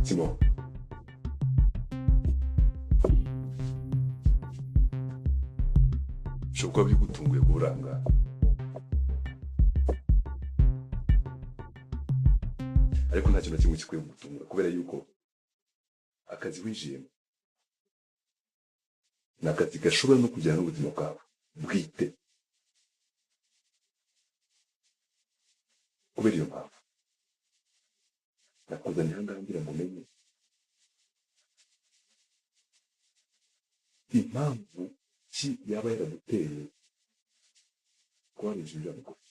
Simon, ushobora kuba bigutunguye kuburanga, ariko nta kintu na kimwe gikwiye kugutungura kubera yuko akazi winjiyemo ni akazi gashobora no kujyana n'ubuzima bwawe bwite. Kubera iyo mpamvu nakuzanye aha ngaha ngira ngo umenye impamvu ki yaba yaraduteye kuba hejuru ya bugufi.